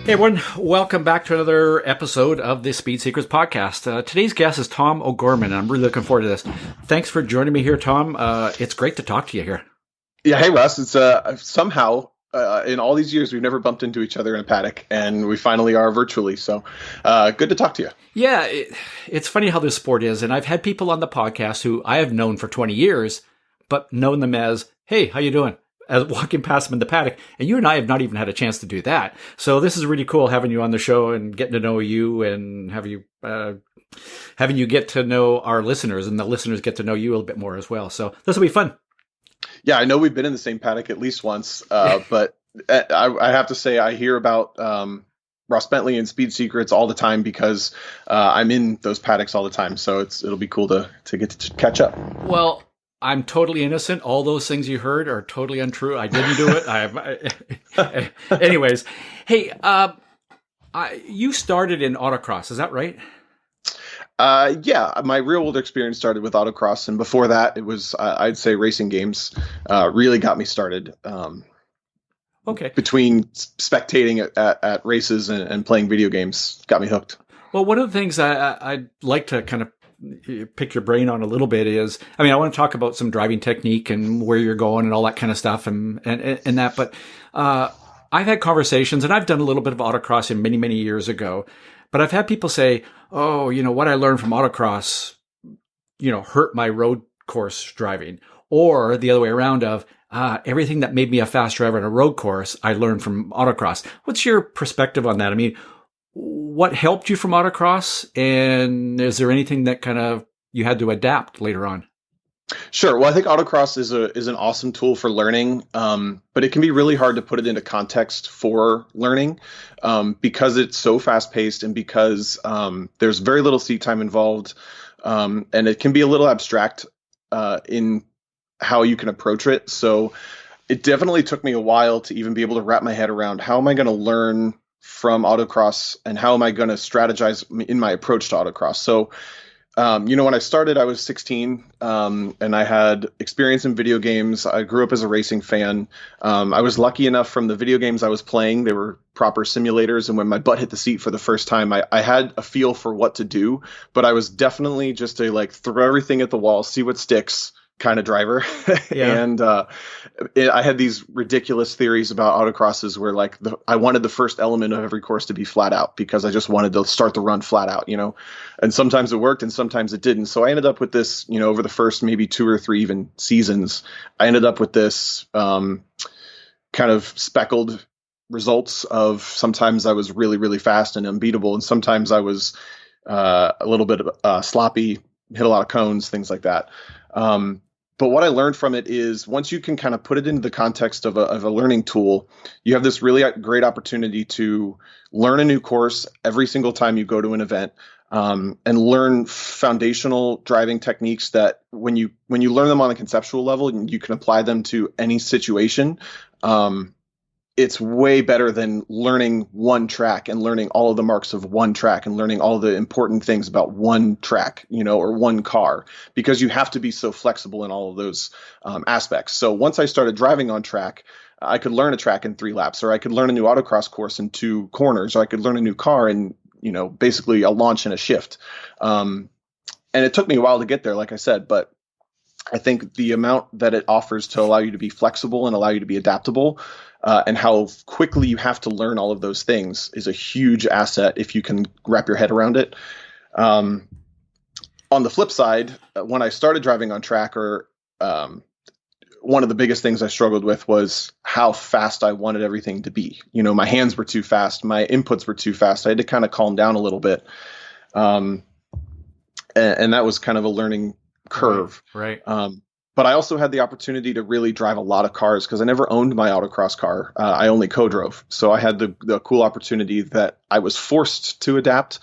Hey everyone, welcome back to another episode of the Speed Secrets podcast. Today's guest is Tom O'Gorman, and I'm really looking forward to this. Thanks for joining me here, Tom. It's great to talk to you here. Yeah, hey Russ. It's somehow in all these years we've never bumped into each other in a paddock, and we finally are virtually. So good to talk to you. Yeah, it's funny how this sport is, and I've had people on the podcast who I have known for 20 years, but known them as, "Hey, how you doing?" As walking past them in the paddock, and you and I have not even had a chance to do that. So this is really cool having you on the show and getting to know you, and having you get to know our listeners, and the listeners get to know you a little bit more as well. So this will be fun. Yeah, I know we've been in the same paddock at least once, but I have to say I hear about Ross Bentley and Speed Secrets all the time because I'm in those paddocks all the time. So it'll be cool to get to catch up. Well, I'm totally innocent. All those things you heard are totally untrue. I didn't do it. Anyways, hey, you started in Autocross, is that right? Yeah, my real world experience started with Autocross, and before that, it was I'd say racing games really got me started. Okay. Between spectating at races and playing video games, got me hooked. Well, one of the things I'd like to kind of pick your brain on a little bit is, I want to talk about some driving technique and where you're going and all that kind of stuff and that. But I've had conversations, and I've done a little bit of autocrossing many, many years ago. But I've had people say, "Oh, what I learned from autocross, hurt my road course driving," or the other way around of everything that made me a fast driver on a road course, I learned from autocross. What's your perspective on that? What helped you from autocross, and is there anything that kind of you had to adapt later on? Sure. Well, I think autocross is an awesome tool for learning, but it can be really hard to put it into context for learning because it's so fast paced and because there's very little seat time involved, and it can be a little abstract in how you can approach it. So it definitely took me a while to even be able to wrap my head around how am I going to learn from autocross and how am I going to strategize in my approach to autocross. So, when I started, I was 16 and I had experience in video games. I grew up as a racing fan. I was lucky enough from the video games I was playing, they were proper simulators. And when my butt hit the seat for the first time, I had a feel for what to do, but I was definitely just a throw everything at the wall, see what sticks kind of driver. Yeah. And I had these ridiculous theories about autocrosses where I wanted the first element of every course to be flat out because I just wanted to start the run flat out, and sometimes it worked and sometimes it didn't. So I ended up with this, over the first maybe 2 or 3 even seasons, I ended up with this kind of speckled results of sometimes I was really, really fast and unbeatable. And sometimes I was a little bit sloppy, hit a lot of cones, things like that. But what I learned from it is once you can kind of put it into the context of a learning tool, you have this really great opportunity to learn a new course every single time you go to an event, and learn foundational driving techniques that when you learn them on a conceptual level, you can apply them to any situation. It's way better than learning one track and learning all of the marks of one track and learning all the important things about one track, or one car, because you have to be so flexible in all of those aspects. So once I started driving on track, I could learn a track in 3 laps, or I could learn a new autocross course in 2 corners, or I could learn a new car in, basically a launch and a shift. And it took me a while to get there, like I said, but I think the amount that it offers to allow you to be flexible and allow you to be adaptable, and how quickly you have to learn all of those things is a huge asset if you can wrap your head around it. On the flip side, when I started driving on track, one of the biggest things I struggled with was how fast I wanted everything to be. My hands were too fast. My inputs were too fast. I had to kind of calm down a little bit. And that was kind of a learning curve. Right. But I also had the opportunity to really drive a lot of cars because I never owned my autocross car. I only co-drove. So I had the cool opportunity that I was forced to adapt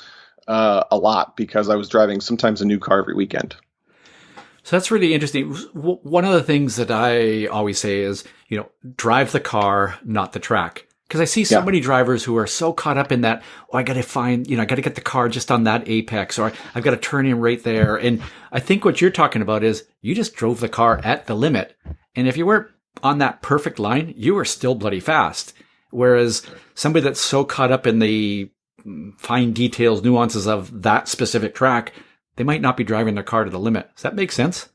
a lot because I was driving sometimes a new car every weekend. So that's really interesting. One of the things that I always say is, drive the car, not the track. Because I see so many drivers who are so caught up in that, I got to find, I got to get the car just on that apex, or I've got to turn in right there. And I think what you're talking about is you just drove the car at the limit. And if you weren't on that perfect line, you were still bloody fast. Whereas somebody that's so caught up in the fine details, nuances of that specific track, they might not be driving their car to the limit. Does that make sense?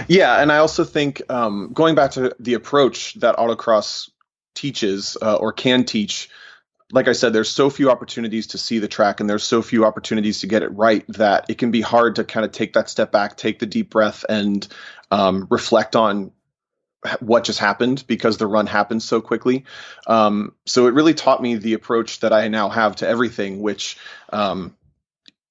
Yeah, and I also think going back to the approach that autocross teaches or can teach, like I said, there's so few opportunities to see the track and there's so few opportunities to get it right that it can be hard to kind of take that step back, take the deep breath, and reflect on what just happened because the run happens so quickly. So it really taught me the approach that I now have to everything, which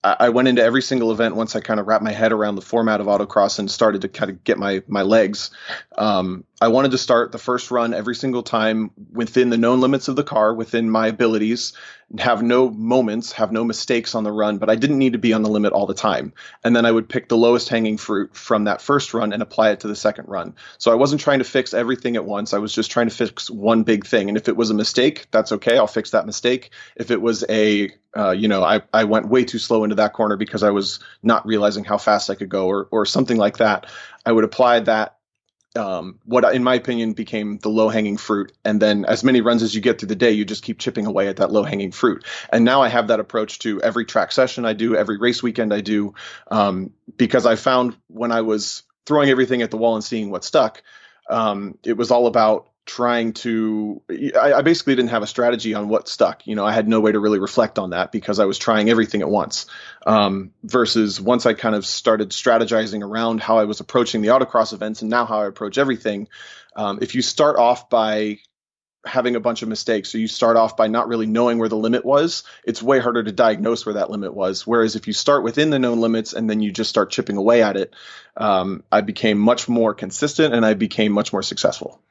I went into every single event once I kind of wrapped my head around the format of autocross and started to kind of get my legs. I wanted to start the first run every single time within the known limits of the car, within my abilities, have no moments, have no mistakes on the run, but I didn't need to be on the limit all the time. And then I would pick the lowest hanging fruit from that first run and apply it to the second run. So I wasn't trying to fix everything at once. I was just trying to fix one big thing. And if it was a mistake, that's okay. I'll fix that mistake. If it was I went way too slow into that corner because I was not realizing how fast I could go or something like that, I would apply that what in my opinion became the low-hanging fruit, and then as many runs as you get through the day, you just keep chipping away at that low-hanging fruit. And now I have that approach to every track session I do, every race weekend I do, because I found when I was throwing everything at the wall and seeing what stuck, it was all about trying to I basically didn't have a strategy on what stuck. I had no way to really reflect on that because I was trying everything at once, versus once I kind of started strategizing around how I was approaching the autocross events and now how I approach everything. If you start off by having a bunch of mistakes, or you start off by not really knowing where the limit was, it's way harder to diagnose where that limit was. Whereas if you start within the known limits and then you just start chipping away at it, I became much more consistent and I became much more successful.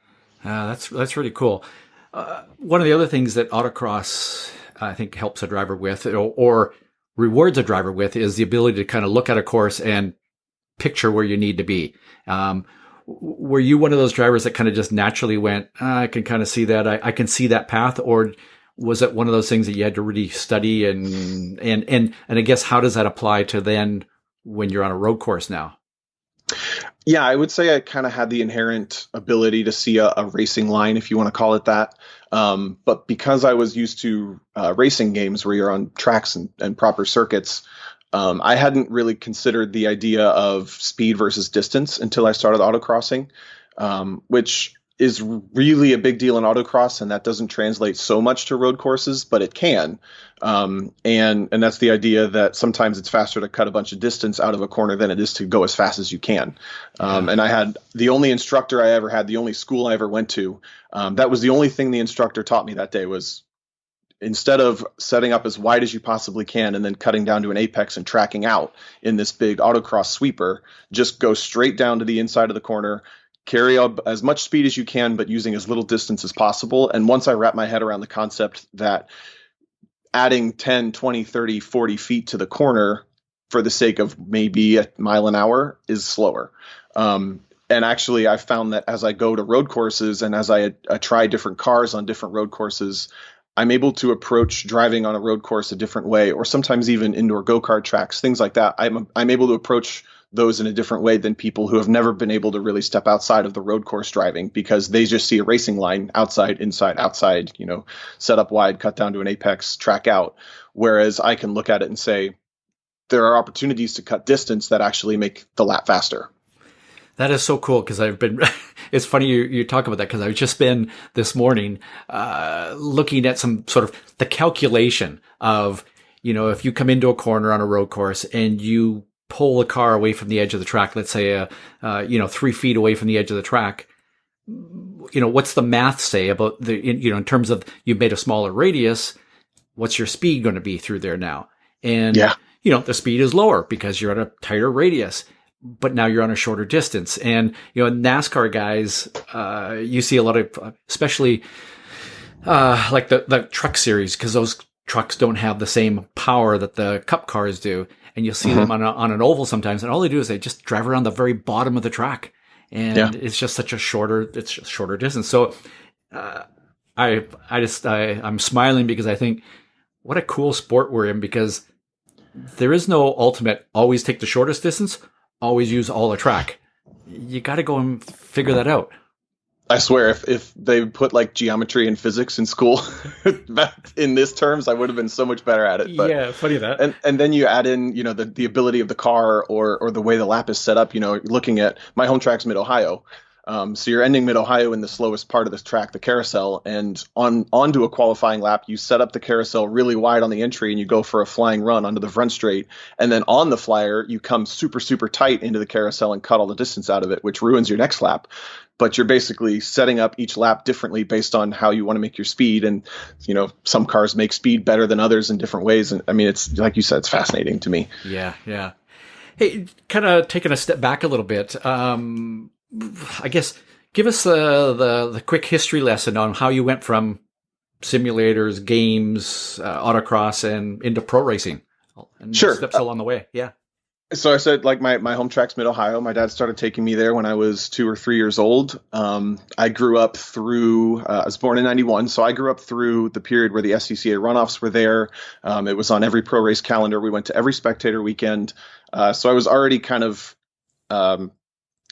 That's really cool. One of the other things that autocross, I think, helps a driver with, or rewards a driver with, is the ability to kind of look at a course and picture where you need to be. Were you one of those drivers that kind of just naturally went, I can kind of see that, I can see that path, or was it one of those things that you had to really study and I guess how does that apply to then when you're on a road course now? Yeah, I would say I kind of had the inherent ability to see a racing line, if you want to call it that. But because I was used to racing games where you're on tracks and proper circuits, I hadn't really considered the idea of speed versus distance until I started autocrossing, which is really a big deal in autocross, and that doesn't translate so much to road courses, but it can. And that's the idea that sometimes it's faster to cut a bunch of distance out of a corner than it is to go as fast as you can. And I had the only instructor I ever had, the only school I ever went to, that was the only thing the instructor taught me that day was, instead of setting up as wide as you possibly can and then cutting down to an apex and tracking out in this big autocross sweeper, just go straight down to the inside of the corner, carry up as much speed as you can, but using as little distance as possible. And once I wrap my head around the concept that adding 10, 20, 30, 40 feet to the corner for the sake of maybe a mile an hour is slower. And actually, I found that as I go to road courses and as I try different cars on different road courses, I'm able to approach driving on a road course a different way, or sometimes even indoor go-kart tracks, things like that. I'm able to approach those in a different way than people who have never been able to really step outside of the road course driving, because they just see a racing line outside, inside, outside, set up wide, cut down to an apex, track out. Whereas I can look at it and say, there are opportunities to cut distance that actually make the lap faster. That is so cool because it's funny you talk about that because I've just been this morning looking at some sort of the calculation of, if you come into a corner on a road course and you pull the car away from the edge of the track, let's say, 3 feet away from the edge of the track, what's the math say about in terms of you've made a smaller radius, what's your speed going to be through there now? And, the speed is lower because you're at a tighter radius. But now you're on a shorter distance. And, NASCAR guys, you see a lot of, especially, like the truck series, because those trucks don't have the same power that the cup cars do. And you'll see them on an oval sometimes. And all they do is they just drive around the very bottom of the track. And it's just such a shorter distance. So, I'm smiling because I think what a cool sport we're in, because there is no ultimate always take the shortest distance, always use all the track. You got to go and figure that out. I swear, if they put like geometry and physics in school in this terms, I would have been so much better at it. But Yeah, funny that. and then you add in, the ability of the car or the way the lap is set up. Looking at my home track's Mid Ohio. So you're ending Mid Ohio in the slowest part of this track, the carousel, and onto a qualifying lap, you set up the carousel really wide on the entry, and you go for a flying run onto the front straight, and then on the flyer, you come super super tight into the carousel and cut all the distance out of it, which ruins your next lap. But you're basically setting up each lap differently based on how you want to make your speed, and some cars make speed better than others in different ways. And I mean, it's like you said, it's fascinating to me. Yeah, yeah. Hey, kind of taking a step back a little bit. I guess give us the quick history lesson on how you went from simulators, games, autocross, and into pro racing, and Sure. steps along the way. Yeah. So I said, like, my home track's Mid Ohio. My dad started taking me there when I was 2 or 3 years old. I grew up through. I was born in '91, so I grew up through the period where the SCCA runoffs were there. It was on every pro race calendar. We went to every spectator weekend. So I was already kind of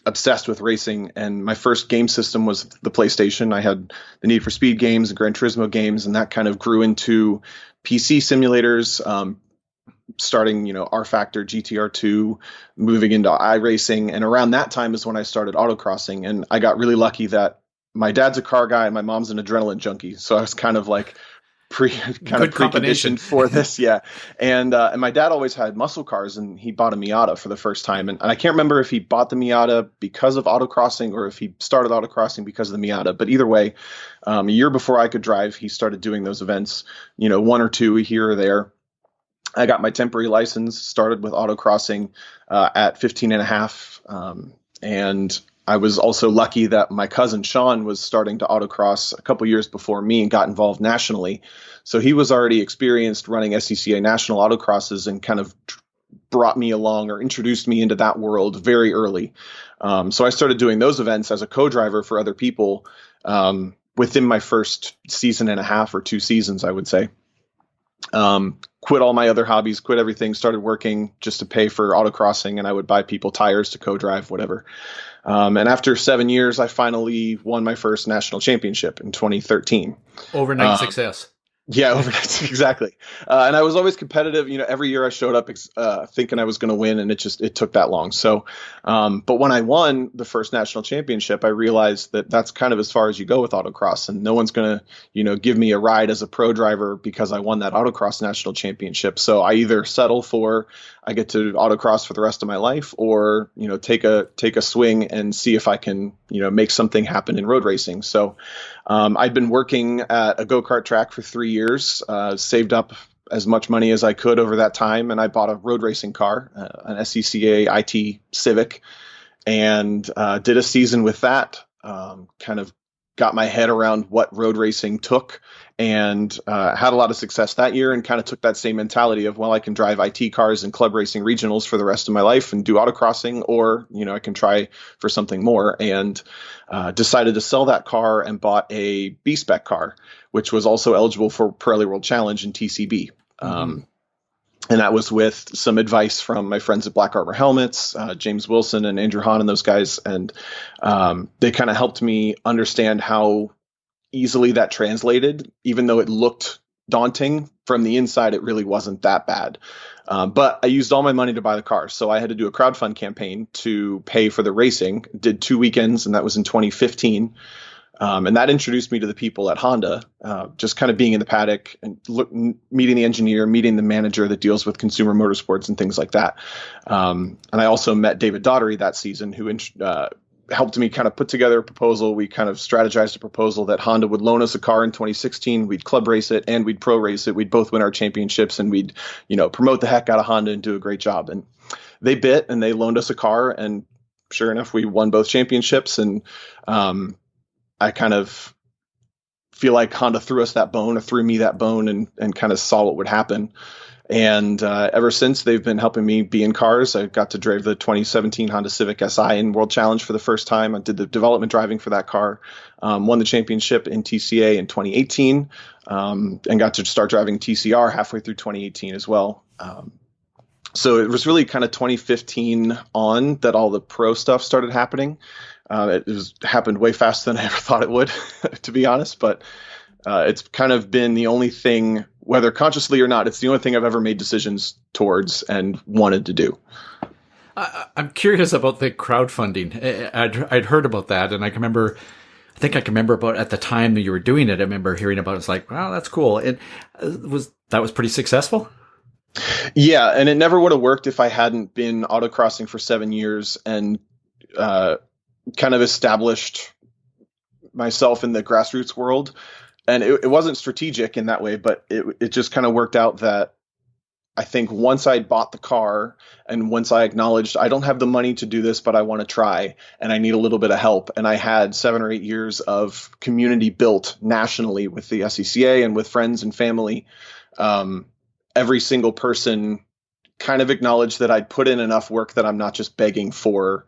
obsessed with racing. And my first game system was the PlayStation. I had the Need for Speed games and Gran Turismo games, and that kind of grew into PC simulators. Starting, R Factor, GTR2, moving into iRacing. And around that time is when I started autocrossing. And I got really lucky that my dad's a car guy and my mom's an adrenaline junkie. So I was kind of like preconditioned for this. Yeah. And my dad always had muscle cars, and he bought a Miata for the first time. And I can't remember if he bought the Miata because of autocrossing or if he started autocrossing because of the Miata. But either way, a year before I could drive, he started doing those events, one or two here or there. I got my temporary license, started with autocrossing at 15 and a half. And I was also lucky that my cousin Sean was starting to autocross a couple years before me and got involved nationally. So he was already experienced running SCCA national autocrosses and kind of brought me along or introduced me into that world very early. So I started doing those events as a co-driver for other people within my first season and a half or 2 seasons, I would say. Quit all my other hobbies, quit everything, started working just to pay for autocrossing, and I would buy people tires to co-drive, whatever. And after 7 years, I finally won my first national championship in 2013. Overnight success. Yeah, overnight, exactly. And I was always competitive. Every year I showed up thinking I was going to win, and it took that long. So, but when I won the first national championship, I realized that that's kind of as far as you go with autocross, and no one's going to, give me a ride as a pro driver because I won that autocross national championship. So I either settle for I get to autocross for the rest of my life, or take a swing and see if I can make something happen in road racing. So I'd been working at a go-kart track for 3 years, saved up as much money as I could over that time, and I bought a road racing car, an SCCA IT Civic, and did a season with that. Kind of got my head around what road racing took, and had a lot of success that year, and kind of took that same mentality of, well, I can drive IT cars and club racing regionals for the rest of my life and do autocrossing, or I can try for something more, and decided to sell that car and bought a B-spec car, which was also eligible for Pirelli World Challenge and TCB. And that was with some advice from my friends at Black Arbor Helmets, James Wilson and Andrew Hahn and those guys. And they kind of helped me understand how easily that translated. Even though it looked daunting from the inside, it really wasn't that bad. But I used all my money to buy the car. So I had to do a crowdfund campaign to pay for the racing. Did 2 weekends, and that was in 2015. And that introduced me to the people at Honda, just kind of being in the paddock and meeting the engineer, meeting the manager that deals with consumer motorsports and things like that. And I also met David Daugherty that season, who helped me kind of put together a proposal. We kind of strategized a proposal that Honda would loan us a car in 2016. We'd club race it and we'd pro race it. We'd both win our championships, and we'd, promote the heck out of Honda and do a great job. And they bit, and they loaned us a car. And sure enough, we won both championships. And I kind of feel like Honda threw us that bone, or threw me that bone, and kind of saw what would happen. And ever since, they've been helping me be in cars. I got to drive the 2017 Honda Civic Si in World Challenge for the first time. I did the development driving for that car, won the championship in TCA in 2018, and got to start driving TCR halfway through 2018 as well. So it was really kind of 2015 on that all the pro stuff started happening. Happened way faster than I ever thought it would, to be honest. But it's kind of been the only thing, whether consciously or not, it's the only thing I've ever made decisions towards and wanted to do. I'm curious about the crowdfunding. I'd heard about that, and I think I can remember about at the time that you were doing it. I remember hearing about it. It's like, wow, that's cool. And that was pretty successful. Yeah, and it never would have worked if I hadn't been autocrossing for 7 years and kind of established myself in the grassroots world. And it wasn't strategic in that way, but it just kind of worked out that I think once I bought the car and once I acknowledged I don't have the money to do this, but I want to try and I need a little bit of help. And I had 7 or 8 years of community built nationally with the SCCA and with friends and family. Every single person kind of acknowledged that I'd put in enough work that I'm not just begging for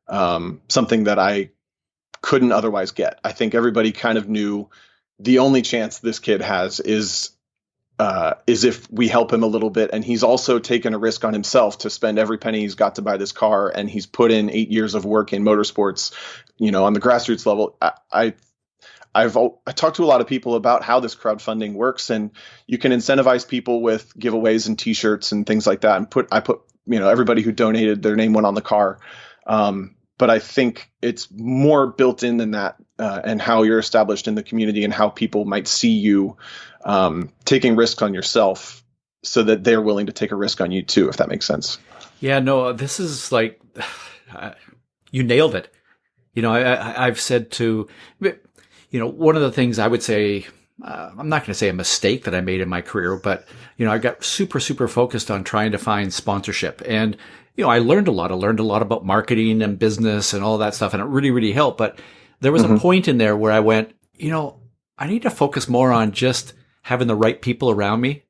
something that I couldn't otherwise get. I think everybody kind of knew the only chance this kid has is if we help him a little bit. And he's also taken a risk on himself to spend every penny he's got to buy this car. And he's put in 8 years of work in motorsports, on the grassroots level. I talked to a lot of people about how this crowdfunding works, and you can incentivize people with giveaways and T-shirts and things like that. And I put everybody who donated, their name went on the car. But I think it's more built in than that, and how you're established in the community and how people might see you taking risks on yourself, so that they're willing to take a risk on you too, if that makes sense. Yeah, no, this is like you nailed it. I've said to. One of the things I would say, I'm not going to say a mistake that I made in my career, but, I got super, super focused on trying to find sponsorship. And, I learned a lot. I learned a lot about marketing and business and all that stuff. And it really, really helped. But there was a point in there where I went, I need to focus more on just having the right people around me.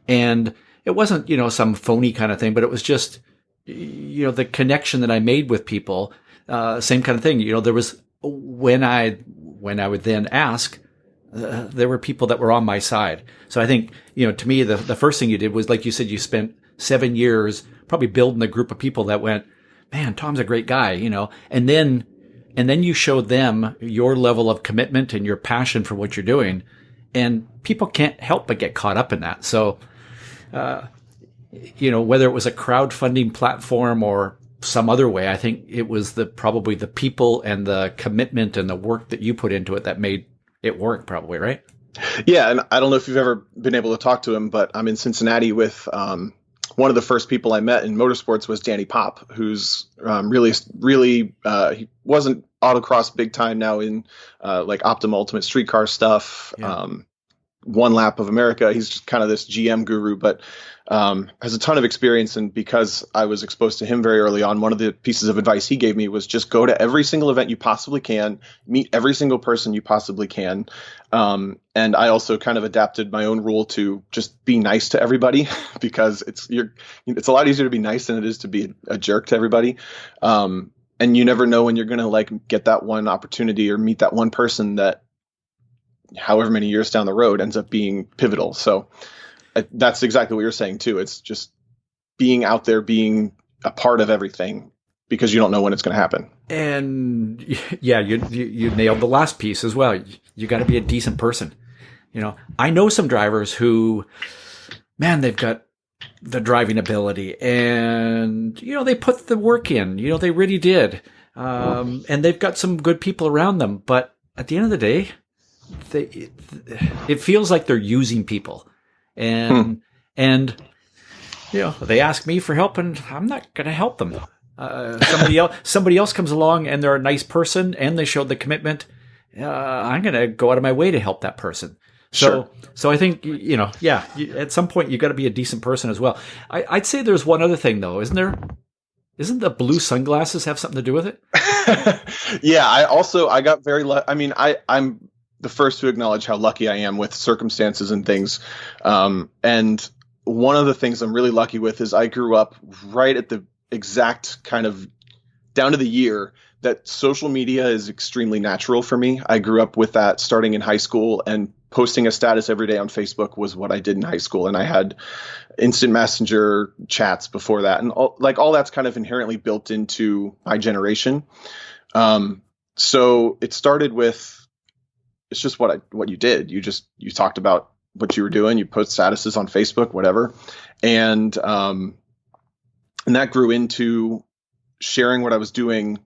And it wasn't, some phony kind of thing, but it was just, the connection that I made with people, same kind of thing. There was, when I would then ask, there were people that were on my side. So I think, to me, the first thing you did was, like you said, you spent 7 years probably building a group of people that went, man, Tom's a great guy, and then you showed them your level of commitment and your passion for what you're doing. And people can't help but get caught up in that. So, whether it was a crowdfunding platform or some other way, I think it was probably the people and the commitment and the work that you put into it that made it work, probably, right? Yeah, and I don't know if you've ever been able to talk to him, but I'm in Cincinnati with one of the first people I met in motorsports was Danny Pop, who's really he wasn't autocross big time now in like Optima Ultimate Streetcar stuff, Yeah. One Lap of America. He's just kind of this GM guru, but has a ton of experience. And because I was exposed to him very early on, one of the pieces of advice he gave me was just go to every single event you possibly can, meet every single person you possibly can. And I also kind of adapted my own rule to just be nice to everybody because it's a lot easier to be nice than it is to be a jerk to everybody. And you never know when you're going to get that one opportunity or meet that one person that however many years down the road ends up being pivotal. So that's exactly what you're saying too. It's just being out there, being a part of everything, because you don't know when it's going to happen. And yeah, you nailed the last piece as well. You got to be a decent person. I know some drivers who, man, they've got the driving ability and, they put the work in, they really did. And they've got some good people around them, but at the end of the day, it feels like they're using people. And they ask me for help and I'm not going to help them. Somebody else comes along and they're a nice person and they showed the commitment. I'm going to go out of my way to help that person. Sure. So I think, at some point you got to be a decent person as well. I'd say there's one other thing though, isn't there? Isn't the blue sunglasses have something to do with it? Yeah. I got very I'm the first to acknowledge how lucky I am with circumstances and things. And one of the things I'm really lucky with is I grew up right at the exact kind of down to the year that social media is extremely natural for me. I grew up with that starting in high school and posting a status every day on Facebook was what I did in high school. And I had instant messenger chats before that. And all that's kind of inherently built into my generation. So it started with, it's just what you did. You talked about what you were doing. You post statuses on Facebook, whatever. And that grew into sharing what I was doing,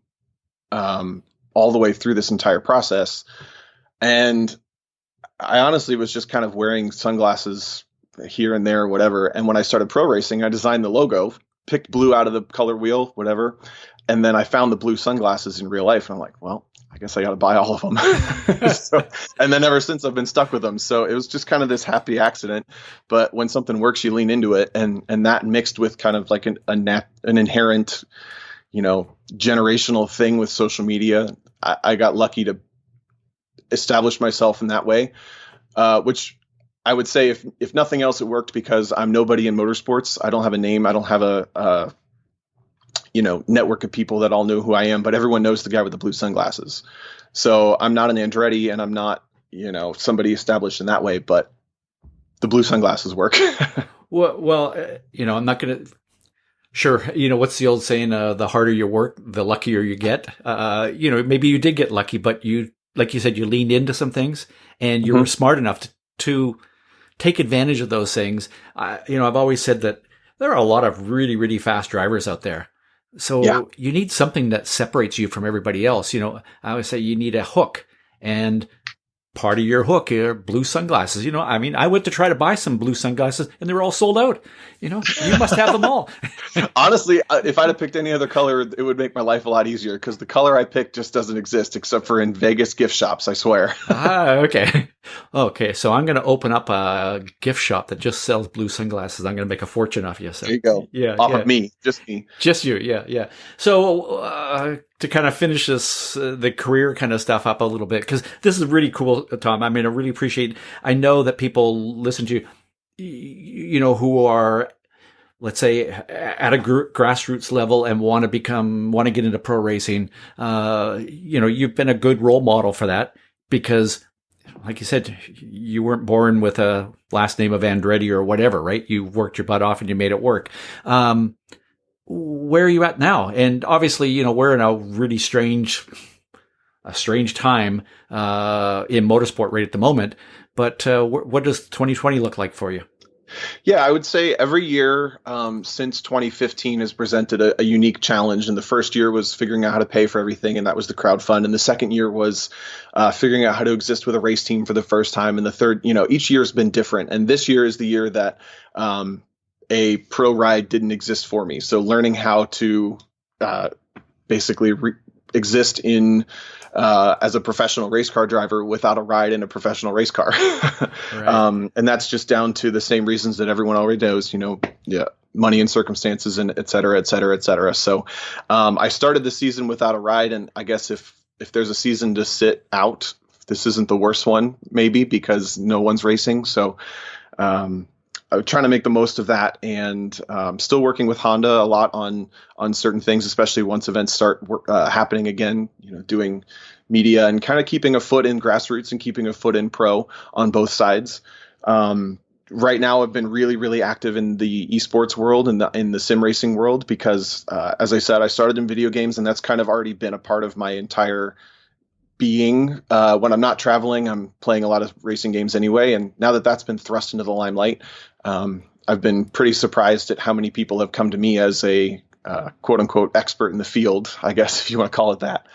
all the way through this entire process. And I honestly was just kind of wearing sunglasses here and there, whatever. And when I started pro racing, I designed the logo, picked blue out of the color wheel, whatever. And then I found the blue sunglasses in real life. And I'm like, well, I guess I got to buy all of them. And then ever since I've been stuck with them. So it was just kind of this happy accident. But when something works, you lean into it. And that mixed with kind of like an inherent, generational thing with social media. I got lucky to establish myself in that way, which I would say if nothing else, it worked because I'm nobody in motorsports. I don't have a name. I don't have a network of people that all know who I am, but everyone knows the guy with the blue sunglasses. So I'm not an Andretti and I'm not, somebody established in that way, but the blue sunglasses work. Well, I'm not going to, sure. What's the old saying? The harder you work, the luckier you get. Maybe you did get lucky, but like you said, you leaned into some things and you were smart enough to take advantage of those things. I've always said that there are a lot of really, really fast drivers out there. So you need something that separates you from everybody else. I always say you need a hook, and part of your hook are blue sunglasses. I went to try to buy some blue sunglasses and they were all sold out. You must have them all. Honestly, if I'd have picked any other color, it would make my life a lot easier because the color I picked just doesn't exist except for in Vegas gift shops, I swear. Okay. Okay. So I'm going to open up a gift shop that just sells blue sunglasses. I'm going to make a fortune off you. So. There you go. Yeah. Off of me. Just me. Just you. Yeah. Yeah. So, to kind of finish this, the career kind of stuff up a little bit, because this is really cool, Tom. I really appreciate, I know that people listen to you, who are, let's say, at a grassroots level and want to get into pro racing. You've been a good role model for that because, like you said, you weren't born with a last name of Andretti or whatever, right? You worked your butt off and you made it work. Where are you at now? And obviously, we're in a really strange time in motorsport right at the moment. But what does 2020 look like for you? Yeah, I would say every year since 2015 has presented a unique challenge. And the first year was figuring out how to pay for everything, and that was the crowdfund. And the second year was figuring out how to exist with a race team for the first time. And the third, each year has been different. And this year is the year that a pro ride didn't exist for me. So learning how to basically exist in as a professional race car driver without a ride in a professional race car. Right. And that's just down to the same reasons that everyone already knows, money and circumstances and et cetera, et cetera, et cetera. So I started the season without a ride. And I guess if there's a season to sit out, this isn't the worst one, maybe, because no one's racing. So I'm trying to make the most of that, and still working with Honda a lot on certain things, especially once events start happening again, doing media and kind of keeping a foot in grassroots and keeping a foot in pro on both sides. Right now I've been really, really active in the eSports world and in the sim racing world because, as I said, I started in video games, and that's kind of already been a part of my entire being. When I'm not traveling, I'm playing a lot of racing games anyway. And now that that's been thrust into the limelight, I've been pretty surprised at how many people have come to me as a quote unquote expert in the field, I guess, if you want to call it that,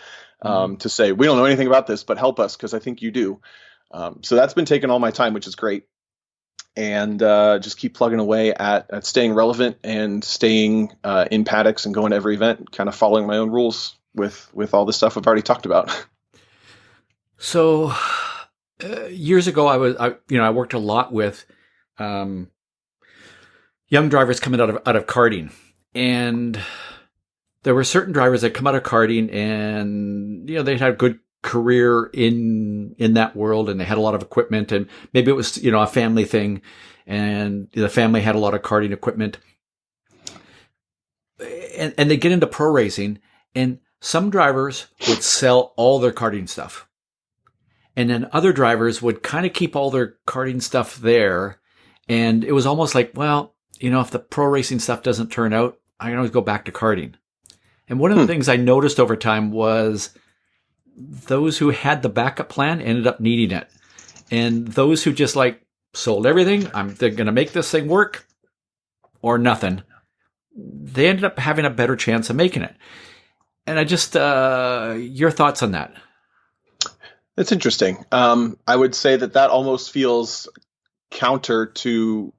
to say, we don't know anything about this, but help us because I think you do. So that's been taking all my time, which is great. And just keep plugging away at staying relevant and staying in paddocks and going to every event, kind of following my own rules with all the stuff I've already talked about. So years ago, I worked a lot with young drivers coming out of karting, and there were certain drivers that come out of karting, and they had a good career in that world, and they had a lot of equipment, and maybe it was a family thing, and the family had a lot of karting equipment, and they get into pro racing, and some drivers would sell all their karting stuff. And then other drivers would kind of keep all their karting stuff there. And it was almost like, well, if the pro racing stuff doesn't turn out, I can always go back to karting. And one of the things I noticed over time was those who had the backup plan ended up needing it. And those who just sold everything, they're going to make this thing work or nothing, they ended up having a better chance of making it. And I just, your thoughts on that? That's interesting. I would say that almost feels counter to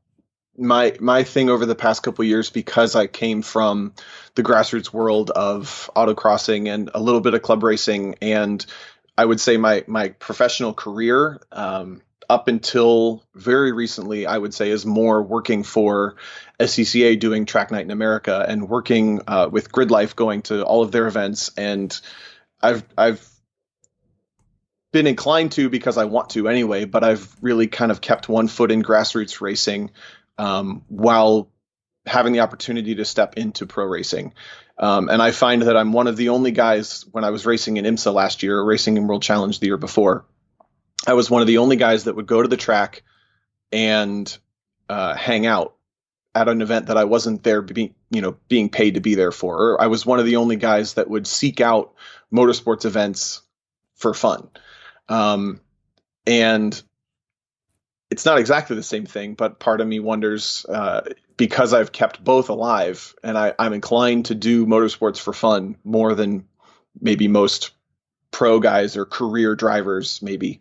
my thing over the past couple of years, because I came from the grassroots world of autocrossing and a little bit of club racing. And I would say my professional career, up until very recently, I would say, is more working for SCCA, doing Track Night in America, and working with Grid Life, going to all of their events. And I've been inclined to, because I want to anyway, but I've really kind of kept one foot in grassroots racing while having the opportunity to step into pro racing. And I find that I'm one of the only guys, when I was racing in IMSA last year, racing in World Challenge the year before, I was one of the only guys that would go to the track and hang out at an event that I wasn't there being paid to be there for. Or I was one of the only guys that would seek out motorsports events for fun. And it's not exactly the same thing, but part of me wonders, because I've kept both alive, and I'm inclined to do motorsports for fun more than maybe most pro guys or career drivers, maybe.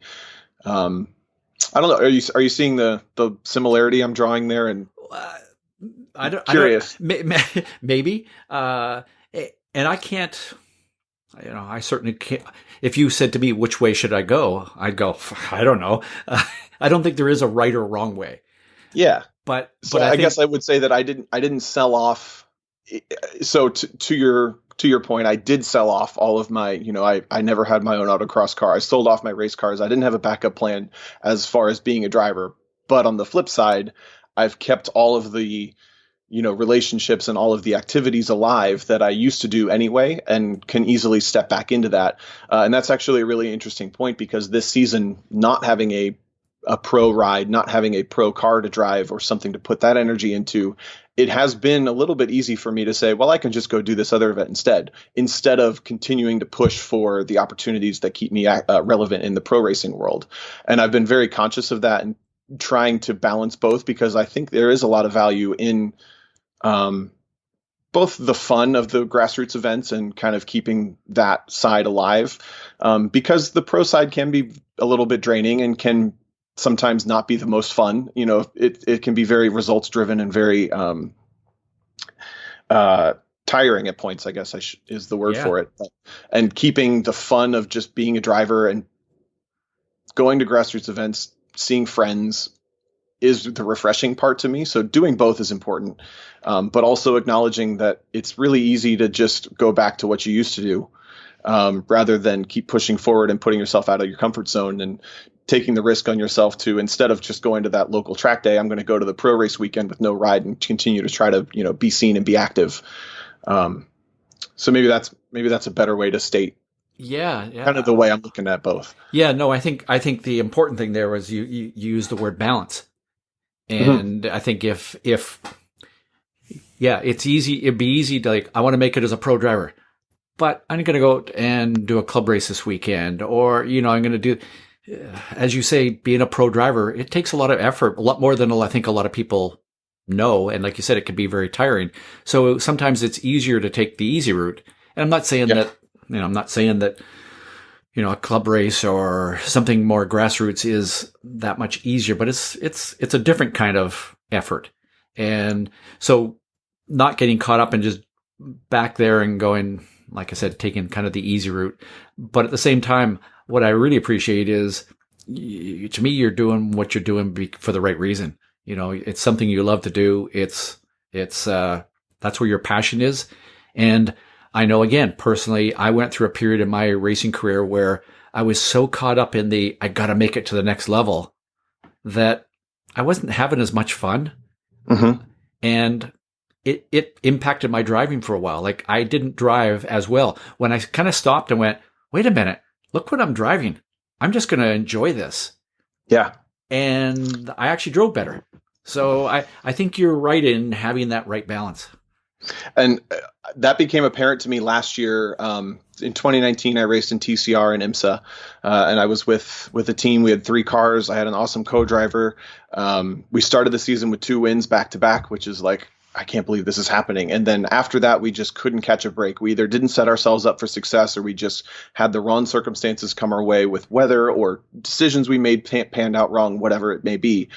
I don't know. Are you seeing the similarity I'm drawing there? And curious. Maybe. And I can't. I certainly can't. If you said to me, which way should I go? I'd go, I don't know. I don't think there is a right or wrong way. Yeah. But I guess I would say that I didn't sell off. So to your point, I did sell off all of my, I never had my own autocross car. I sold off my race cars. I didn't have a backup plan as far as being a driver. But on the flip side, I've kept all of the, relationships and all of the activities alive that I used to do anyway, and can easily step back into that. And that's actually a really interesting point, because this season, not having a pro ride, not having a pro car to drive or something to put that energy into, it has been a little bit easy for me to say, well, I can just go do this other event instead of continuing to push for the opportunities that keep me relevant in the pro racing world. And I've been very conscious of that and trying to balance both, because I think there is a lot of value in both the fun of the grassroots events and kind of keeping that side alive, because the pro side can be a little bit draining and can sometimes not be the most fun. It can be very results driven and very tiring at points, I guess is the word for it. And keeping the fun of just being a driver and going to grassroots events, seeing friends, is the refreshing part to me. So doing both is important, but also acknowledging that it's really easy to just go back to what you used to do, rather than keep pushing forward and putting yourself out of your comfort zone and taking the risk on yourself to, instead of just going to that local track day, I'm going to go to the pro race weekend with no ride and continue to try to, be seen and be active. So maybe that's a better way to state. Yeah. Kind of the way I'm looking at both. Yeah, no, I think the important thing there was you use the word balance. And I think if it's easy, it'd be easy to I want to make it as a pro driver, but I'm going to go and do a club race this weekend, or, I'm going to do, as you say, being a pro driver, it takes a lot of effort, a lot more than I think a lot of people know. And like you said, it can be very tiring. So sometimes it's easier to take the easy route. And I'm not saying that, a club race or something more grassroots is that much easier, but it's a different kind of effort. And so not getting caught up and just back there and going, like I said, taking kind of the easy route. But at the same time, what I really appreciate is, to me, you're doing what you're doing for the right reason. It's something you love to do. It's that's where your passion is. And I know, again, personally, I went through a period in my racing career where I was so caught up in I got to make it to the next level that I wasn't having as much fun. Mm-hmm. And it impacted my driving for a while. I didn't drive as well. When I kind of stopped and went, wait a minute, look what I'm driving. I'm just going to enjoy this. Yeah. And I actually drove better. So I think you're right in having that right balance. And that became apparent to me last year. In 2019, I raced in TCR and IMSA, and I was with a team. We had 3 cars. I had an awesome co-driver. We started the season with 2 wins back to back, which is like, I can't believe this is happening. And then after that, we just couldn't catch a break. We either didn't set ourselves up for success, or we just had the wrong circumstances come our way with weather or decisions we made panned out wrong, whatever it may be.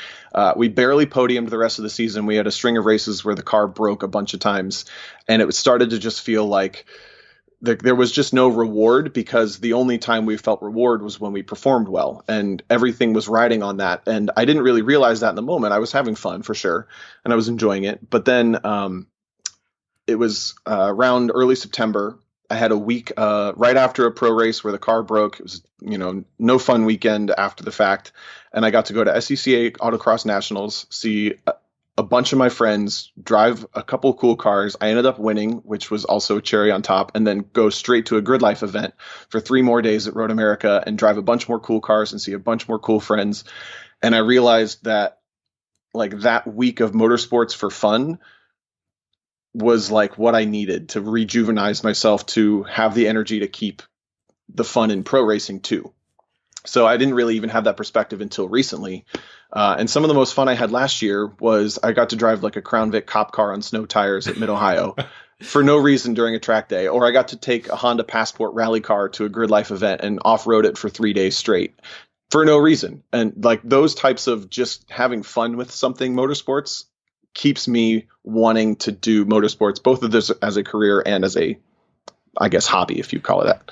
We barely podiumed the rest of the season. We had a string of races where the car broke a bunch of times, and it started to just feel like there was just no reward, because the only time we felt reward was when we performed well, and everything was riding on that. And I didn't really realize that in the moment. I was having fun for sure, and I was enjoying it. But then it was around early September. I had a week right after a pro race where the car broke. It was, no fun weekend after the fact. And I got to go to SCCA Autocross Nationals, see a bunch of my friends, drive a couple cool cars. I ended up winning, which was also a cherry on top, and then go straight to a Grid Life event for 3 more days at Road America and drive a bunch more cool cars and see a bunch more cool friends. And I realized that like that week of motorsports for fun was like what I needed to rejuvenize myself, to have the energy to keep the fun in pro racing too. So I didn't really even have that perspective until recently. And some of the most fun I had last year was I got to drive like a Crown Vic cop car on snow tires at Mid-Ohio for no reason during a track day. Or I got to take a Honda Passport rally car to a Grid Life event and off-road it for 3 days straight for no reason. And like those types of just having fun with something motorsports keeps me wanting to do motorsports, both of this as a career and as a, I guess, hobby, if you call it that.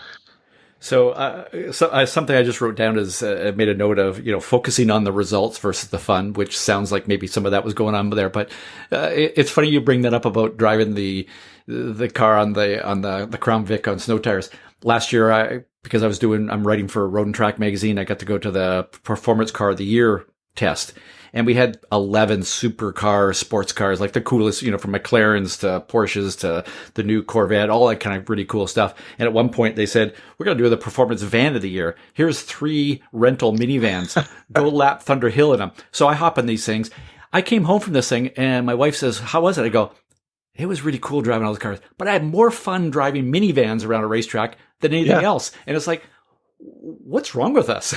So, something I just wrote down is I made a note of, focusing on the results versus the fun, which sounds like maybe some of that was going on there. But it's funny you bring that up about driving the car on the Crown Vic on snow tires. Last year, because I'm writing for Road and Track magazine, I got to go to the Performance Car of the Year test. And we had 11 supercar sports cars, like the coolest, from McLarens to Porsches to the new Corvette, all that kind of really cool stuff. And at one point they said, we're going to do the performance van of the year. Here's 3 rental minivans. Go lap Thunder Hill in them. So I hop in these things. I came home from this thing and my wife says, how was it? I go, it was really cool driving all those cars, but I had more fun driving minivans around a racetrack than anything else. And it's like, what's wrong with us?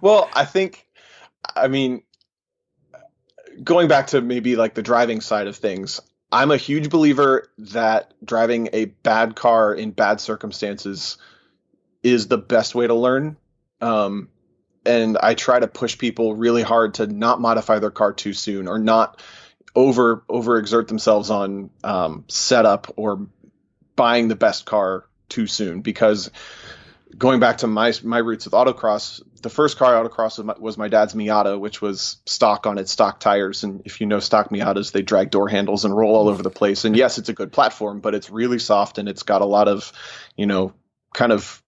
Well, I mean, going back to maybe like the driving side of things, I'm a huge believer that driving a bad car in bad circumstances is the best way to learn. And I try to push people really hard to not modify their car too soon, or not overexert themselves on setup or buying the best car too soon. Because going back to my roots with autocross, the first car autocross was my dad's Miata, which was stock on its stock tires. And if you know stock Miatas, they drag door handles and roll all over the place. And yes, it's a good platform, but it's really soft and it's got a lot of, kind of,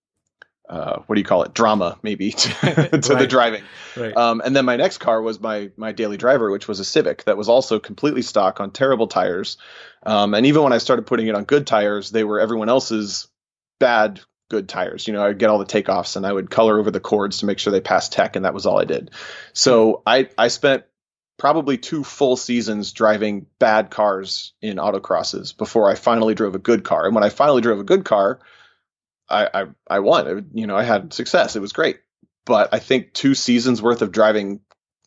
what do you call it? Drama, maybe to Right. the driving. Right. And then my next car was my daily driver, which was a Civic that was also completely stock on terrible tires. And even when I started putting it on good tires, they were everyone else's bad good tires. I'd get all the takeoffs and I would color over the cords to make sure they passed tech, and that was all I did. So I spent probably 2 full seasons driving bad cars in autocrosses before I finally drove a good car. And when I finally drove a good car, I won. I had success. It was great. But I think 2 seasons worth of driving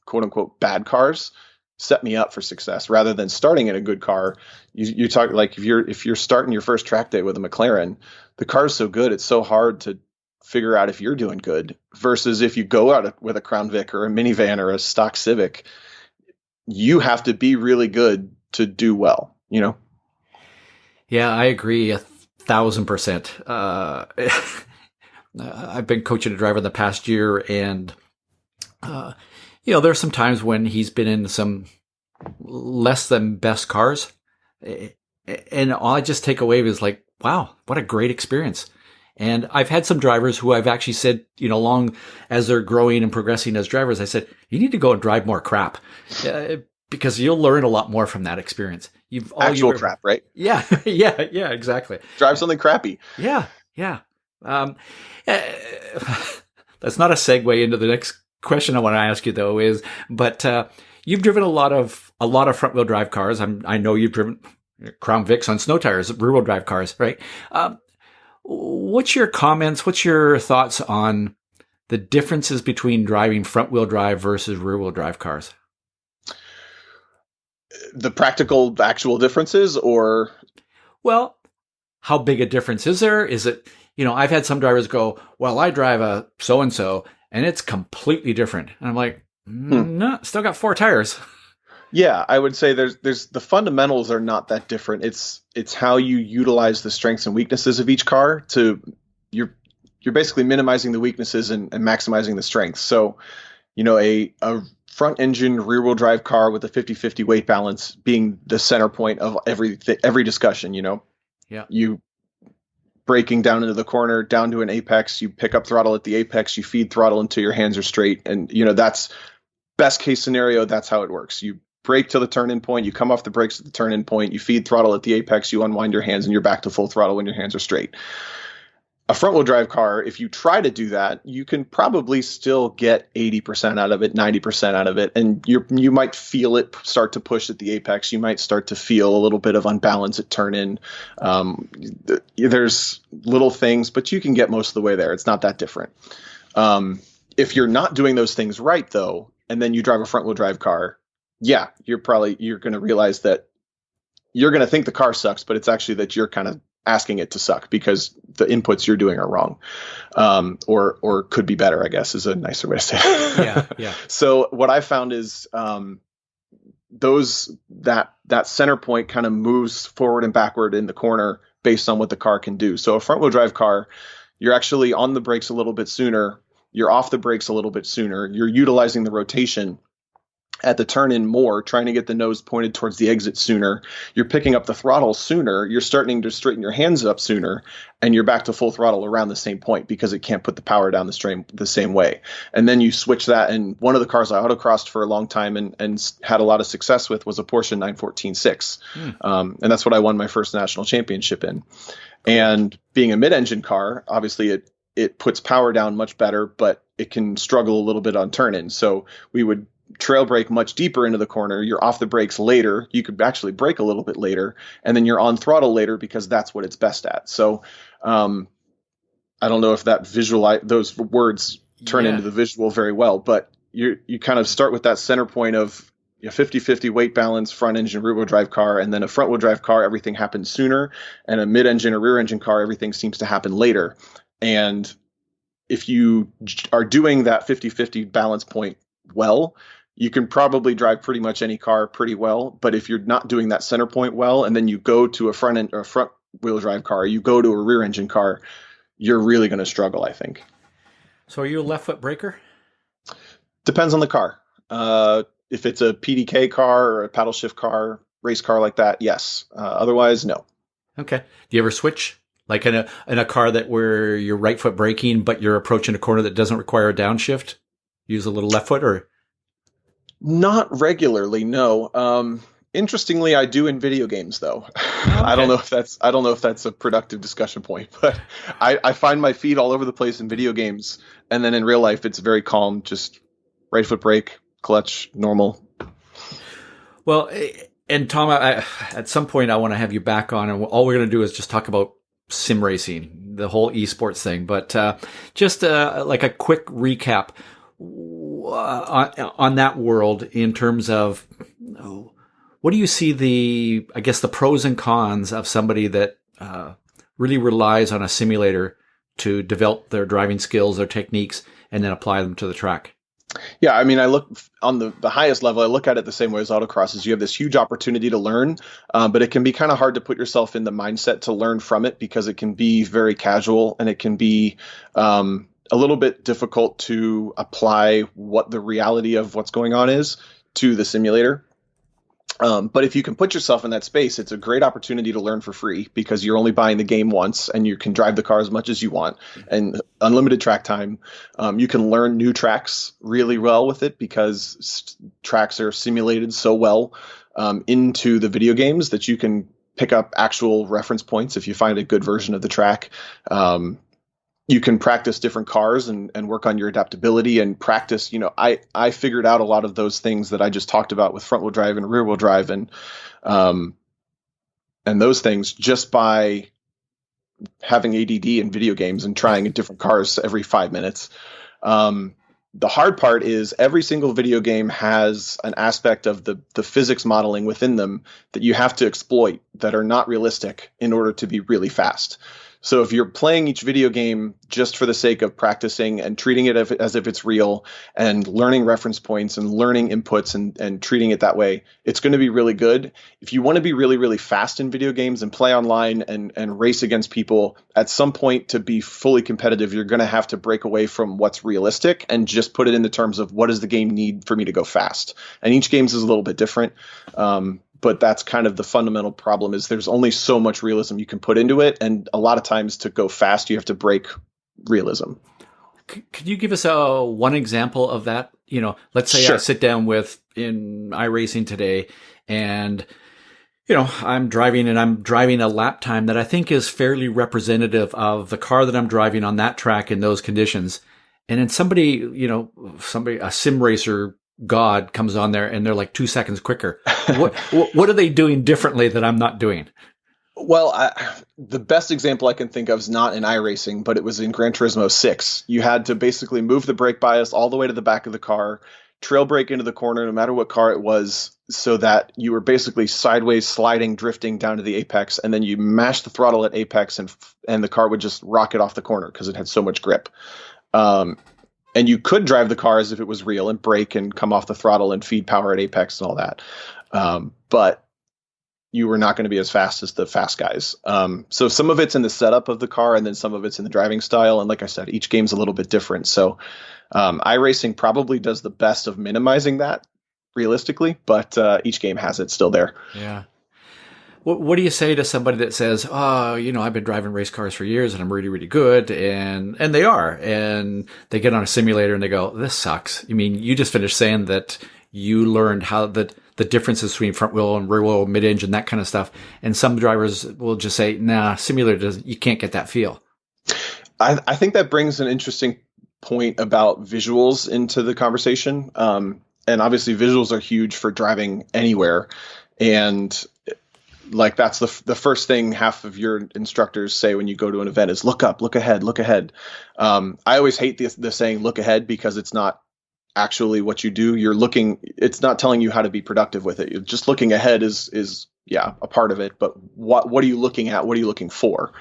quote unquote bad cars set me up for success, rather than starting in a good car. You talk like if you're starting your first track day with a McLaren, the car's so good, it's so hard to figure out if you're doing good, versus if you go out with a Crown Vic or a minivan or a stock Civic, you have to be really good to do well, Yeah, I agree 1,000%. I've been coaching a driver the past year, and there's some times when he's been in some less than best cars, and all I just take away is like, wow, what a great experience. And I've had some drivers who I've actually said, long as they're growing and progressing as drivers, I said, you need to go and drive more crap, because you'll learn a lot more from that experience. Actual crap, right? Yeah, yeah, exactly. Drive something crappy. Yeah. Um, eh, that's not a segue into the next question I want to ask you, though. But you've driven a lot of front wheel drive cars. I know you've driven Crown Vics on snow tires, rear wheel drive cars, right? What's your comments? What's your thoughts on the differences between driving front wheel drive versus rear wheel drive cars? The practical, actual differences, or Well, how big a difference is there? Is it, I've had some drivers go, well, I drive a so and so and it's completely different. And I'm like, no, still got four tires. Yeah, I would say there's the fundamentals are not that different. It's how you utilize the strengths and weaknesses of each car to you're basically minimizing the weaknesses and maximizing the strengths. So, a front engine rear wheel drive car with a 50-50 weight balance being the center point of every discussion, Yeah. You braking down into the corner, down to an apex, you pick up throttle at the apex, you feed throttle until your hands are straight. And, that's best case scenario. That's how it works. You brake to the turn-in point, you come off the brakes at the turn-in point, you feed throttle at the apex, you unwind your hands, and you're back to full throttle when your hands are straight. A front-wheel drive car, if you try to do that, you can probably still get 80% out of it, 90% out of it, and you might feel it start to push at the apex. You might start to feel a little bit of unbalance at turn-in. There's little things, but you can get most of the way there. It's not that different. If you're not doing those things right, though, and then you drive a front-wheel drive car, yeah, you're going to realize that you're going to think the car sucks, but it's actually that you're kind of asking it to suck because the inputs you're doing are wrong, or could be better, I guess, is a nicer way to say it. Yeah. So what I found is that center point kind of moves forward and backward in the corner based on what the car can do. So a front wheel drive car, you're actually on the brakes a little bit sooner. You're off the brakes a little bit sooner. You're utilizing the rotation at the turn in more, trying to get the nose pointed towards the exit sooner. You're picking up the throttle sooner. You're starting to straighten your hands up sooner, and you're back to full throttle around the same point because it can't put the power down the same way. And then you switch that. And one of the cars I autocrossed for a long time and had a lot of success with was a Porsche 914-6. And that's what I won my first national championship in. And being a mid-engine car, obviously it puts power down much better, but it can struggle a little bit on turn-in. So we would trail brake much deeper into the corner. You're off the brakes later. You could actually brake a little bit later, and then you're on throttle later because that's what it's best at. So I don't know if that those words turn into the visual very well, but you kind of start with that center point of a 50-50 weight balance, front engine, rear wheel drive car, and then a front wheel drive car, everything happens sooner, and a mid engine or rear engine car, everything seems to happen later. And if you are doing that 50-50 balance point well, you can probably drive pretty much any car pretty well. But if you're not doing that center point well, and then you go to a front wheel drive car, you go to a rear engine car, you're really going to struggle, I think. So are you a left foot braker? Depends on the car. If it's a PDK car or a paddle shift car, race car like that, yes. Otherwise, no. Okay. Do you ever switch? Like in a car where you're right foot braking, but you're approaching a corner that doesn't require a downshift? Use a little left foot, or? Not regularly, no. Interestingly, I do in video games, though. Okay. I don't know if that's a productive discussion point, but I find my feet all over the place in video games, and then in real life, it's very calm. Just right foot brake, clutch, normal. Well, and Tom, at some point, I want to have you back on, and all we're going to do is just talk about sim racing, the whole eSports thing. But just like a quick recap on that world in terms of what do you see the pros and cons of somebody that really relies on a simulator to develop their driving skills, their techniques, and then apply them to the track? Yeah, I mean, I look on the highest level, I look at it the same way as autocross is you have this huge opportunity to learn, but it can be kind of hard to put yourself in the mindset to learn from it because it can be very casual and it can be a little bit difficult to apply what the reality of what's going on is to the simulator. But if you can put yourself in that space, it's a great opportunity to learn for free because you're only buying the game once and you can drive the car as much as you want and unlimited track time. You can learn new tracks really well with it because tracks are simulated so well into the video games that you can pick up actual reference points if you find a good version of the track. you can practice different cars and work on your adaptability and practice. I figured out a lot of those things that I just talked about with front wheel drive and rear wheel drive um, and those things just by having ADD in video games and trying different cars every 5 minutes. Um, the hard part is every single video game has an aspect of the physics modeling within them that you have to exploit that are not realistic in order to be really fast. So if you're playing each video game just for the sake of practicing and treating it as if it's real and learning reference points and learning inputs and treating it that way, it's going to be really good. If you want to be really, really fast in video games and play online and race against people, at some point to be fully competitive, you're going to have to break away from what's realistic and just put it in the terms of what does the game need for me to go fast. And each game is a little bit different. But that's kind of the fundamental problem is there's only so much realism you can put into it. And a lot of times to go fast, you have to break realism. Could you give us one example of that? Let's say Sure. I sit down in iRacing today and, I'm driving a lap time that I think is fairly representative of the car that I'm driving on that track in those conditions. And then somebody, a sim racer god comes on there and they're like 2 seconds quicker. What are they doing differently that I'm not doing? Well, the best example I can think of is not in iRacing, but it was in Gran Turismo 6. You had to basically move the brake bias all the way to the back of the car, trail brake into the corner, no matter what car it was, so that you were basically sideways sliding, drifting down to the apex, and then you mash the throttle at apex, and the car would just rocket off the corner because it had so much grip. And you could drive the car as if it was real and brake and come off the throttle and feed power at apex and all that. But you were not going to be as fast as the fast guys. So some of it's in the setup of the car and then some of it's in the driving style. And like I said, each game's a little bit different. So iRacing probably does the best of minimizing that realistically, but each game has it still there. Yeah. What do you say to somebody that says, "Oh, I've been driving race cars for years and I'm really, really good," and they are, and they get on a simulator and they go, "This sucks." I mean, you just finished saying that you learned how the differences between front wheel and rear wheel, mid engine, that kind of stuff, and some drivers will just say, "Nah, simulator doesn't. You can't get that feel." I think that brings an interesting point about visuals into the conversation, and obviously visuals are huge for driving anywhere, and like that's the first thing half of your instructors say when you go to an event is look up, look ahead, look ahead. I always hate the saying look ahead because it's not actually what you do. It's not telling you how to be productive with it. You're just looking ahead is a part of it. But what are you looking at? What are you looking for?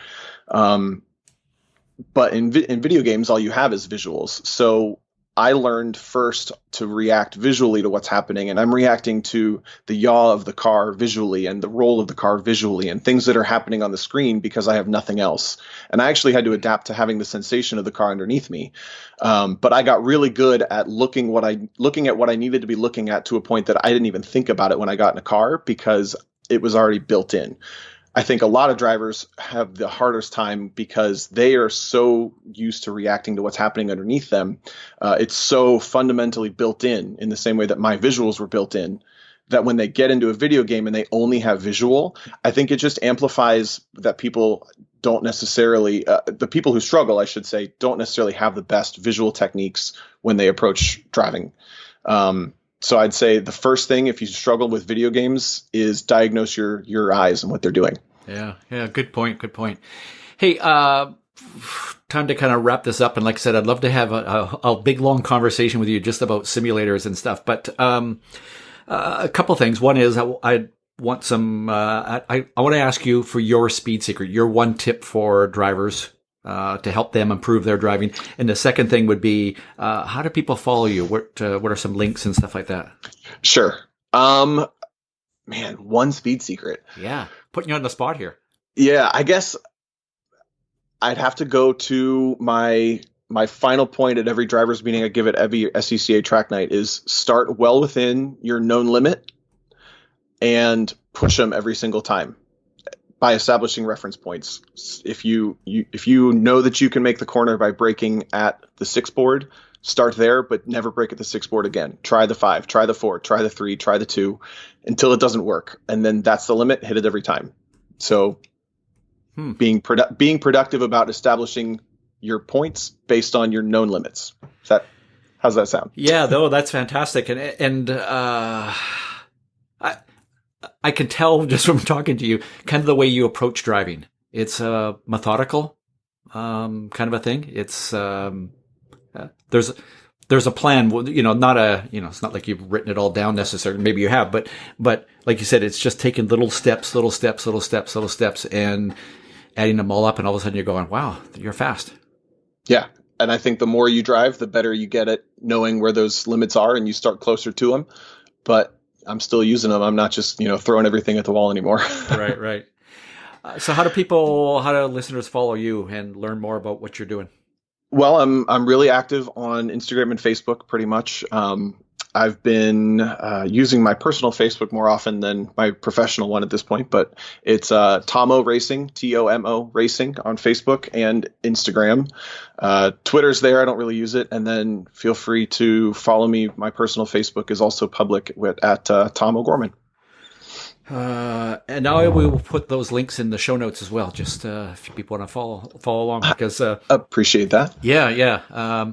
But in video games, all you have is visuals. So I learned first to react visually to what's happening, and I'm reacting to the yaw of the car visually and the roll of the car visually and things that are happening on the screen because I have nothing else. And I actually had to adapt to having the sensation of the car underneath me. But I got really good at looking at what I needed to be looking at to a point that I didn't even think about it when I got in a car because it was already built in. I think a lot of drivers have the hardest time because they are so used to reacting to what's happening underneath them. It's so fundamentally built in the same way that my visuals were built in, that when they get into a video game and they only have visual, I think it just amplifies that people don't necessarily, the people who struggle, I should say, don't necessarily have the best visual techniques when they approach driving. So I'd say the first thing, if you struggle with video games, is diagnose your eyes and what they're doing. Yeah. Good point. Hey, time to kind of wrap this up. And like I said, I'd love to have a big, long conversation with you just about simulators and stuff. But a couple things. One is I want some. I want to ask you for your speed secret, your one tip for drivers to help them improve their driving. And the second thing would be, how do people follow you? What are some links and stuff like that? Sure. Man, one speed secret. Yeah. Putting you on the spot here. Yeah, I guess I'd have to go to my final point at every driver's meeting I give at every SCCA track night is start well within your known limit and push them every single time by establishing reference points. If you know that you can make the corner by braking at the 6 board, start there, but never brake at the 6 board again. Try the 5, try the 4, try the 3, try the 2 until it doesn't work. And then that's the limit, hit it every time. So being productive about establishing your points based on your known limits. How's that sound? Yeah, though, that's fantastic. And I can tell just from talking to you, kind of the way you approach driving. It's methodical, kind of a thing. It's there's a plan. It's not like you've written it all down necessarily. Maybe you have, but like you said, it's just taking little steps, and adding them all up, and all of a sudden you're going, wow, you're fast. Yeah. And I think the more you drive, the better you get at knowing where those limits are, and you start closer to them. But I'm still using them. I'm not just, throwing everything at the wall anymore. Right. So how do listeners follow you and learn more about what you're doing? Well, I'm really active on Instagram and Facebook pretty much. I've been using my personal Facebook more often than my professional one at this point, but it's Tomo Racing, TOMO Racing on Facebook and Instagram. Twitter's there. I don't really use it. And then feel free to follow me. My personal Facebook is also public at Tom O'Gorman. And now we will put those links in the show notes as well, just if people want to follow along. Because appreciate that. Yeah.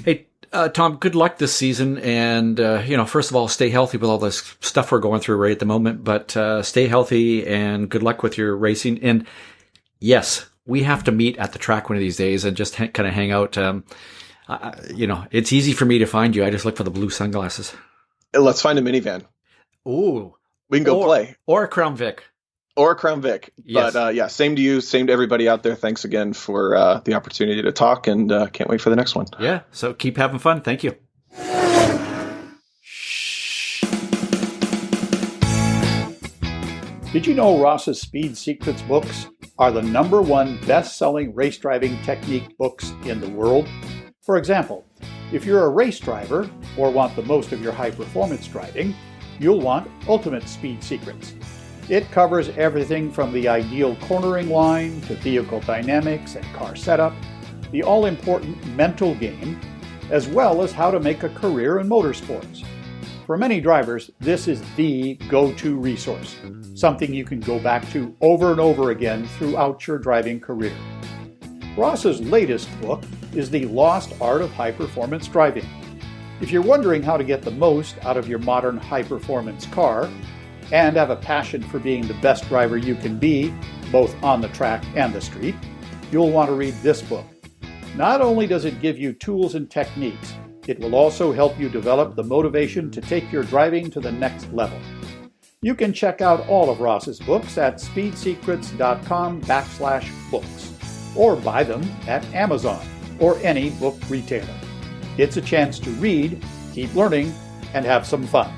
Hey, Tom, good luck this season. And, first of all, stay healthy with all this stuff we're going through right at the moment. But stay healthy and good luck with your racing. And yes, we have to meet at the track one of these days and just kind of hang out. It's easy for me to find you. I just look for the blue sunglasses. Let's find a minivan. Ooh. We can go play. Or a Crown Vic. Yes. But same to you. Same to everybody out there. Thanks again for the opportunity to talk, and can't wait for the next one. Yeah. So keep having fun. Thank you. Did you know Ross's Speed Secrets books are the #1 best-selling race driving technique books in the world? For example, if you're a race driver or want the most of your high-performance driving, you'll want Ultimate Speed Secrets. It covers everything from the ideal cornering line to vehicle dynamics and car setup, the all-important mental game, as well as how to make a career in motorsports. For many drivers, this is the go-to resource, something you can go back to over and over again throughout your driving career. Ross's latest book is The Lost Art of High-Performance Driving. If you're wondering how to get the most out of your modern high-performance car and have a passion for being the best driver you can be, both on the track and the street, you'll want to read this book. Not only does it give you tools and techniques, it will also help you develop the motivation to take your driving to the next level. You can check out all of Ross's books at speedsecrets.com/books or buy them at Amazon or any book retailer. It's a chance to read, keep learning, and have some fun.